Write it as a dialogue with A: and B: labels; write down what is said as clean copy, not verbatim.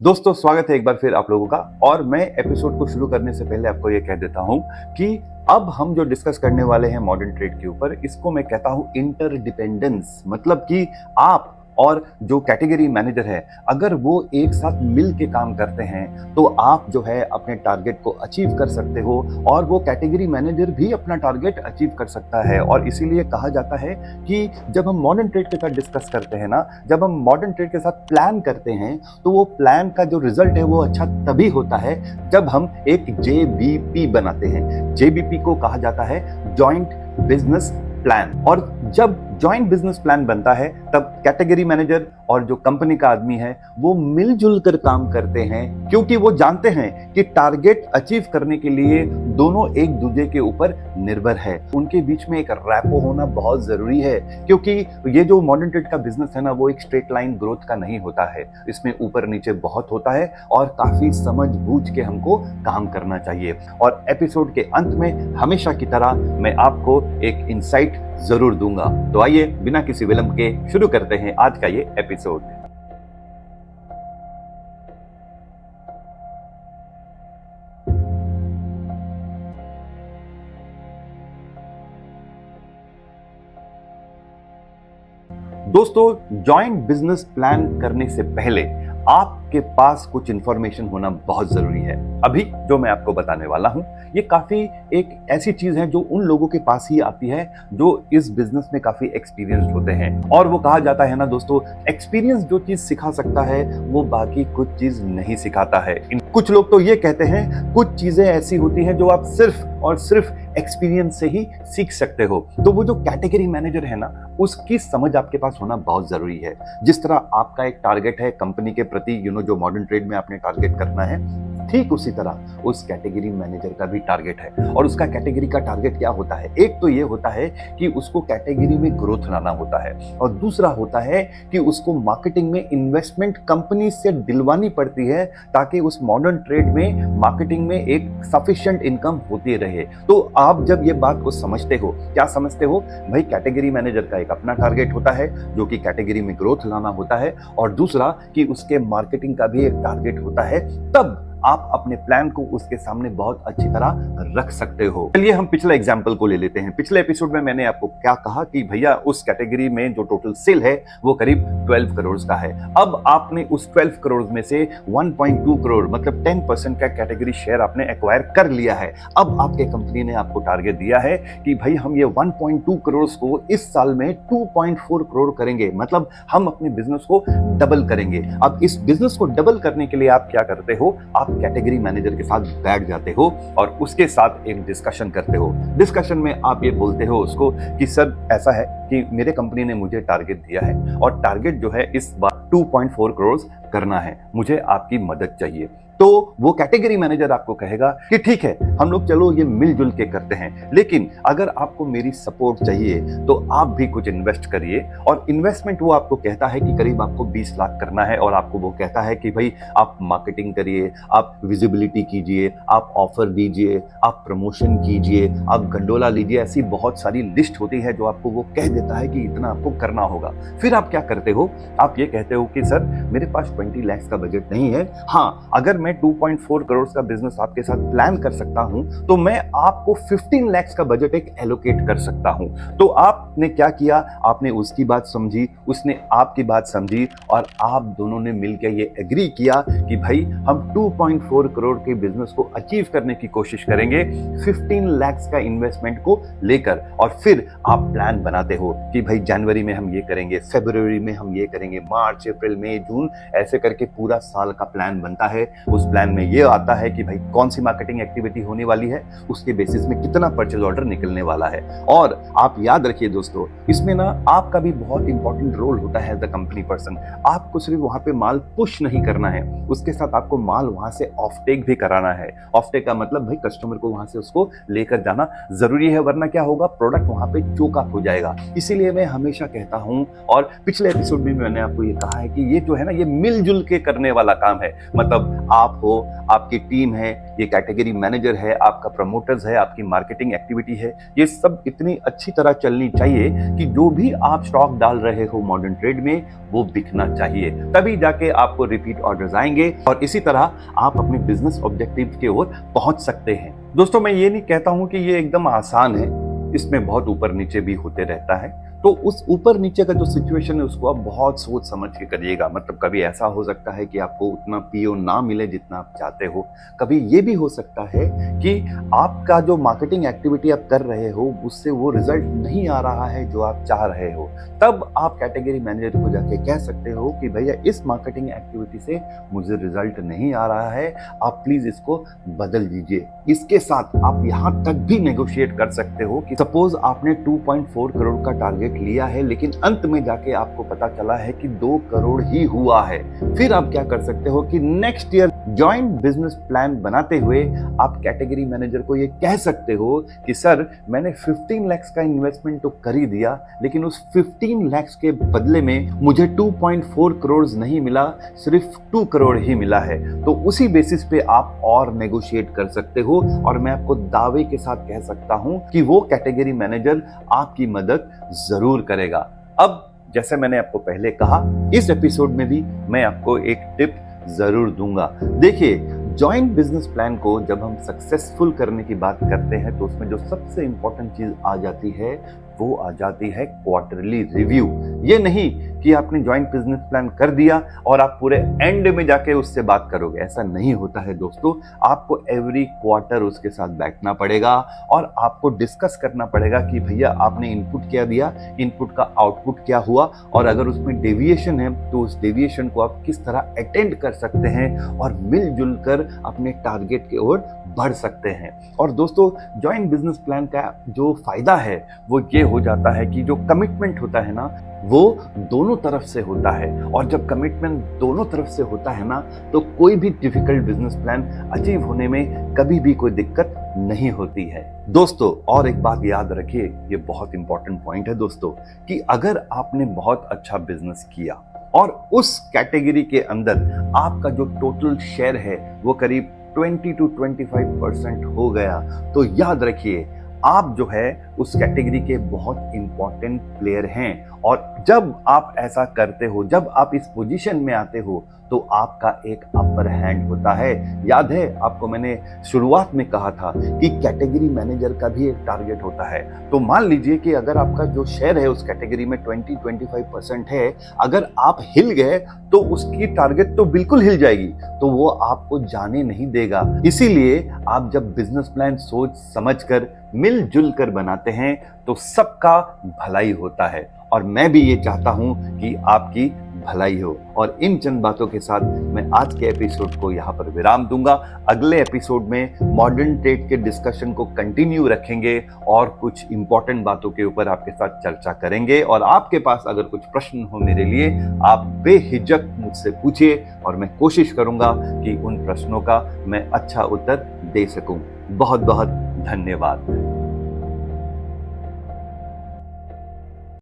A: दोस्तों स्वागत है एक बार फिर आप लोगों का। और मैं एपिसोड को शुरू करने से पहले आपको ये कह देता हूं कि अब हम जो डिस्कस करने वाले हैं मॉडर्न ट्रेड के ऊपर, इसको मैं कहता हूं इंटरडिपेंडेंस। मतलब कि आप और जो कैटेगरी मैनेजर है, अगर वो एक साथ मिल के काम करते हैं तो आप जो है अपने टारगेट को अचीव कर सकते हो और वो कैटेगरी मैनेजर भी अपना टारगेट अचीव कर सकता है। और इसीलिए कहा जाता है कि जब हम मॉडर्न ट्रेड के साथ डिस्कस करते हैं ना, जब हम मॉडर्न ट्रेड के साथ प्लान करते हैं तो वो प्लान का जो रिजल्ट है वो अच्छा तभी होता है जब हम एक JBP बनाते हैं। JBP को कहा जाता है जॉइंट बिजनेस प्लान। और जब जॉइंट बिजनेस प्लान बनता है तब कैटेगरी मैनेजर और जो कंपनी का आदमी है वो मिलजुल कर काम करते हैं, क्योंकि वो जानते हैं कि टारगेट अचीव करने के लिए दोनों एक दूसरे के ऊपर निर्भर है। उनके बीच में एक रैपो होना बहुत जरूरी है, क्योंकि ये जो मॉडर्न ट्रेड का बिजनेस है ना, वो एक स्ट्रेट लाइन ग्रोथ का नहीं होता है। इसमें ऊपर नीचे बहुत होता है और काफी समझ बूझ के हमको काम करना चाहिए। और एपिसोड के अंत में हमेशा की तरह मैं आपको एक इंसाइट जरूर दूंगा। तो आइए बिना किसी विलंब के शुरू करते हैं आज का ये एपिसोड। दोस्तों, जॉइंट बिजनेस प्लान करने से पहले आपके पास कुछ इंफॉर्मेशन होना बहुत जरूरी है। अभी जो मैं आपको बताने वाला हूं ये काफी एक ऐसी चीज है जो उन लोगों के पास ही आती है जो इस बिजनेस में काफी एक्सपीरियंस्ड होते हैं। और वो कहा जाता है ना दोस्तों, एक्सपीरियंस जो चीज सिखा सकता है वो बाकी कुछ चीज नहीं सिखाता है। कुछ लोग तो ये कहते हैं कुछ चीजें ऐसी होती हैं जो आप सिर्फ और सिर्फ एक्सपीरियंस से ही सीख सकते हो। तो वो जो कैटेगरी मैनेजर है ना, उसकी समझ आपके पास होना बहुत जरूरी है। जिस तरह आपका एक टारगेट है कंपनी के प्रति, जो मॉडर्न ट्रेड में आपने टारगेट करना है, ठीक उसी तरह उस कैटेगरी मैनेजर का भी टारगेट है। और उसका कैटेगरी का टारगेट क्या होता है? एक तो ये होता है कि उसको कैटेगरी में ग्रोथ लाना होता है, और दूसरा होता है कि उसको मार्केटिंग में इन्वेस्टमेंट कंपनी से दिलवानी पड़ती है ताकि उस मॉडर्न ट्रेड में मार्केटिंग में एक सफिशिएंट इनकम होती रहे। तो आप जब ये बात को समझते हो, क्या समझते हो भाई? कैटेगरी मैनेजर का एक अपना टारगेट होता है जो कि कैटेगरी में ग्रोथ लाना होता है, और दूसरा कि उसके मार्केटिंग का भी एक टारगेट होता है। तब आप अपने प्लान को उसके सामने बहुत अच्छी तरह रख सकते हो। चलिए हम पिछले एग्जांपल को ले लेते हैं। पिछले एपिसोड में मैंने आपको क्या कहा कि भैया उस कैटेगरी में जो टोटल सेल है वो करीब 12 करोड़ का है। अब आपने उस 12 करोड़ में से 1.2 करोड़ मतलब 10% का कैटेगरी शेयर आपने एक्वायर कर लिया है। अब आपके कंपनी ने आपको टारगेट दिया है कि भाई हम ये 1.2 करोड़ को इस साल में 2.4 करोड़ करेंगे, मतलब हम अपने बिजनेस को डबल करेंगे। अब इस बिजनेस को डबल करने के लिए आप क्या करते हो? आप कैटेगरी मैनेजर के साथ बैठ जाते हो और उसके साथ एक डिस्कशन करते हो। डिस्कशन में आप ये बोलते हो उसको कि सर ऐसा है कि मेरे कंपनी ने मुझे टारगेट दिया है और टारगेट जो है इस बार 2.4 करोड़ करना है, मुझे आपकी मदद चाहिए। तो वो कैटेगरी मैनेजर आपको कहेगा कि ठीक है, हम लोग चलो ये मिलजुल के करते हैं, लेकिन अगर आपको मेरी सपोर्ट चाहिए तो आप भी कुछ इन्वेस्ट करिए। और इन्वेस्टमेंट वो आपको कहता है कि करीब आपको 20 लाख करना है, और आपको वो कहता है कि भाई आप मार्केटिंग करिए, आप विजिबिलिटी कीजिए, आप ऑफर दीजिए, आप प्रमोशन कीजिए, आप गंडोला लीजिए। ऐसी बहुत सारी लिस्ट होती है जो आपको वो कह देता है कि इतना आपको करना होगा। फिर आप क्या करते हो? आप ये कहते हो कि सर मेरे पास 20 लाख का बजट नहीं है, हाँ अगर मैं 2.4 करोड़ का बिजनेस आपके साथ प्लान कर सकता हूं तो मैं आपको 15 लाख का बजट एक एलोकेट कर सकता हूं। तो आपने क्या किया? आपने उसकी बात समझी, उसने आपकी बात समझी, और आप दोनों ने मिलकर ये एग्री किया कि भाई हम 2.4 करोड़ के बिजनेस को अचीव करने की कोशिश करेंगे 15 लाख का इन्वेस्टमेंट को लेकर। और फिर आप प्लान बनाते हो कि भाई जनवरी में हम ये करेंगे, फरवरी में हम ये करेंगे, मार्च, अप्रैल, मई, जून, ऐसे करके पूरा साल का प्लान बनता है। उस प्लान में ये आता है कि भाई कौन सी मार्केटिंग एक्टिविटी होने वाली है, उसके बेसिस में कितना परचेज ऑर्डर निकलने वाला है। और आप याद रखिए दोस्तों, इसमें ना आपका भी बहुत इंपॉर्टेंट रोल होता है एज द कंपनी पर्सन। आपको सिर्फ वहां पे माल पुश नहीं करना है, उसके साथ आपको माल वहां से ऑफ टेक भी कराना है। ऑफ टेक का मतलब भाई कस्टमर को वहां से उसको लेकर जाना जरूरी है, वरना क्या होगा, प्रोडक्ट वहां पे चोक अप हो जाएगा। इसीलिए मैं हमेशा कहता हूं, और पिछले एपिसोड में मैंने आपको ये कहा है कि ये जो है ना, ये मिलजुल के करने वाला काम है। मतलब आप हो, आपकी टीम है, ये कैटेगरी मैनेजर है, आपका प्रमोटर्स है, आपकी मार्केटिंग एक्टिविटी है, ये सब इतनी अच्छी तरह चलनी चाहिए कि जो भी आप स्टॉक डाल रहे हो मॉडर्न ट्रेड में वो बिकना चाहिए, तभी जाके आपको रिपीट ऑर्डर्स आएंगे और इसी तरह आप अपने बिजनेस ऑब्जेक्टिव की ओर पहुंच सकते हैं। दोस्तों, मैं ये नहीं कहता हूं कि ये एकदम आसान है, इसमें बहुत ऊपर नीचे भी होते रहता है। तो उस ऊपर नीचे का जो सिचुएशन है उसको आप बहुत सोच समझ के करिएगा। मतलब कभी ऐसा हो सकता है कि आपको उतना पीओ ना मिले जितना आप चाहते हो, कभी ये भी हो सकता है कि आपका जो मार्केटिंग एक्टिविटी आप कर रहे हो उससे वो रिजल्ट नहीं आ रहा है जो आप चाह रहे हो। तब आप कैटेगरी मैनेजर को जाके कह सकते हो कि भैया इस मार्केटिंग एक्टिविटी से मुझे रिजल्ट नहीं आ रहा है, आप प्लीज इसको बदल दीजिए। इसके साथ आप यहाँ तक भी नेगोशिएट कर सकते हो कि सपोज आपने 2.4 करोड़ का टारगेट लिया है लेकिन अंत में जाके आपको पता चला है कि 2 करोड़ ही हुआ है। फिर आप क्या कर सकते हो कि next year joint business plan बनाते हुए आप कैटेगरी मैनेजर को ये कह सकते हो कि सर, मैंने 15 लाख का इन्वेस्टमेंट तो कर ही दिया लेकिन उस 15 लाख के बदले में मुझे 2.4 करोड़ नहीं मिला, सिर्फ 2 करोड़ ही मिला है। तो उसी बेसिस पे आप और नेगोशिएट कर सकते हो और मैं आपको दावे के साथ कह सकता हूं कि वो कैटेगरी मैनेजर आपकी मदद जरूर करेगा। अब जैसे मैंने आपको पहले कहा, इस एपिसोड में भी मैं आपको एक टिप जरूर दूंगा। देखिए, जॉइंट बिजनेस प्लान को जब हम सक्सेसफुल करने की बात करते हैं तो उसमें जो सबसे इंपॉर्टेंट चीज आ जाती है वो आ जाती है क्वार्टरली रिव्यू। ये नहीं कि आपने जॉइंट बिजनेस प्लान कर दिया और आप पूरे एंड में जाके उससे बात करोगे, ऐसा नहीं होता है दोस्तों। आपको एवरी क्वार्टर उसके साथ बैठना पड़ेगा और आपको डिस्कस करना पड़ेगा कि भैया आपने इनपुट क्या दिया, इनपुट का आउटपुट क्या हुआ और अगर उसमें डेविएशन है तो उस डेविएशन को आप किस तरह अटेंड कर सकते हैं और मिलजुल कर अपने टारगेट की ओर बढ़ सकते हैं। और दोस्तों, जॉइंट बिजनेस प्लान का जो फायदा है वो ये हो जाता है कि जो कमिटमेंट होता है ना वो दोनों तरफ से होता है और जब कमिटमेंट दोनों तरफ से होता है ना तो कोई भी डिफिकल्ट बिजनेस प्लान अचीव होने में कभी भी कोई दिक्कत नहीं होती है। दोस्तों, और एक बात याद रखिए, ये बहुत इंपॉर्टेंट पॉइंट है दोस्तों, कि अगर आपने बहुत अच्छा बिजनेस किया और उस कैटेगरी के अंदर आपका जो टोटल शेयर है वो करीब 20 to 25% हो गया, तो याद रखिए आप जो है उस कैटेगरी के बहुत इंपॉर्टेंट प्लेयर हैं। और जब आप ऐसा करते हो, जब आप इस पोजीशन में आते हो तो आपका एक अपर हैंड होता है। याद है आपको मैंने शुरुआत में कहा था कि कैटेगरी मैनेजर का भी एक टारगेट होता है। तो मान लीजिए कि अगर आपका जो शेयर है उस कैटेगरी में 20-25% है, अगर आप हिल गए तो उसकी टारगेट तो बिल्कुल हिल जाएगी, तो वो आपको जाने नहीं देगा। इसीलिए आप जब बिजनेस प्लान सोच समझकर मिलजुल कर बनाते हैं तो सबका भलाई होता है और मैं भी ये चाहता हूं कि आपकी भलाई हो। और इन चंद बातों के साथ मैं आज के एपिसोड को यहाँ पर विराम दूंगा। अगले एपिसोड में मॉडर्न ट्रेड के डिस्कशन को कंटिन्यू रखेंगे और कुछ इंपॉर्टेंट बातों के ऊपर आपके साथ चर्चा करेंगे। और आपके पास अगर कुछ प्रश्न हो मेरे लिए, आप बेहिचक मुझसे पूछिए और मैं कोशिश करूंगा कि उन प्रश्नों का मैं अच्छा उत्तर दे सकूं। बहुत बहुत धन्यवाद।